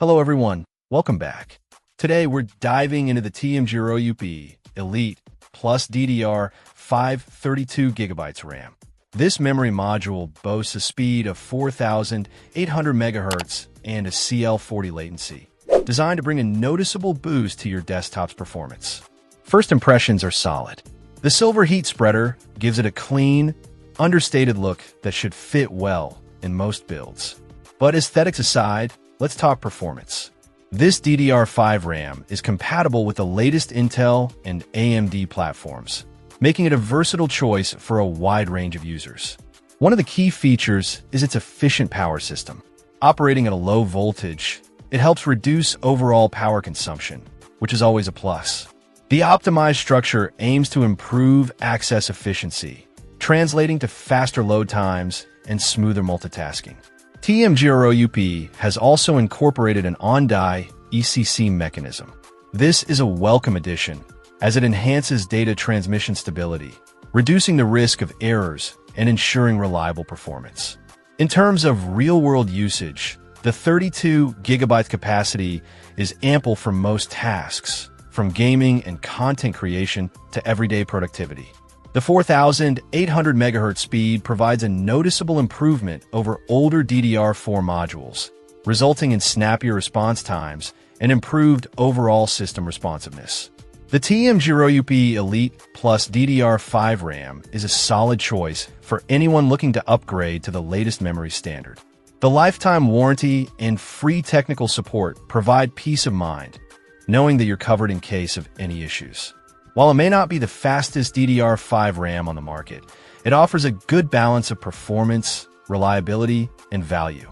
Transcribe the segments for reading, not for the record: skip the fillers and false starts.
Hello everyone, welcome back. Today we're diving into the TEAMGROUP Elite plus DDR5 32GB RAM. This memory module boasts a speed of 4,800 MHz and a CL40 latency, designed to bring a noticeable boost to your desktop's performance. First impressions are solid. The silver heat spreader gives it a clean, understated look that should fit well in most builds. But aesthetics aside, let's talk performance. This DDR5 RAM is compatible with the latest Intel and AMD platforms, making it a versatile choice for a wide range of users. One of the key features is its efficient power system. Operating at a low voltage, it helps reduce overall power consumption, which is always a plus. The optimized structure aims to improve access efficiency, translating to faster load times and smoother multitasking. TEAMGROUP has also incorporated an on-die ECC mechanism. This is a welcome addition, as it enhances data transmission stability, reducing the risk of errors and ensuring reliable performance. In terms of real-world usage, the 32GB capacity is ample for most tasks, from gaming and content creation to everyday productivity. The 4,800 MHz speed provides a noticeable improvement over older DDR4 modules, resulting in snappier response times and improved overall system responsiveness. The TEAMGROUP Elite plus DDR5 RAM is a solid choice for anyone looking to upgrade to the latest memory standard. The lifetime warranty and free technical support provide peace of mind, knowing that you're covered in case of any issues. While it may not be the fastest DDR5 RAM on the market, it offers a good balance of performance, reliability, and value.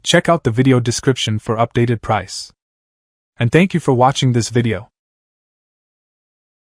Check out the video description for updated price. And thank you for watching this video.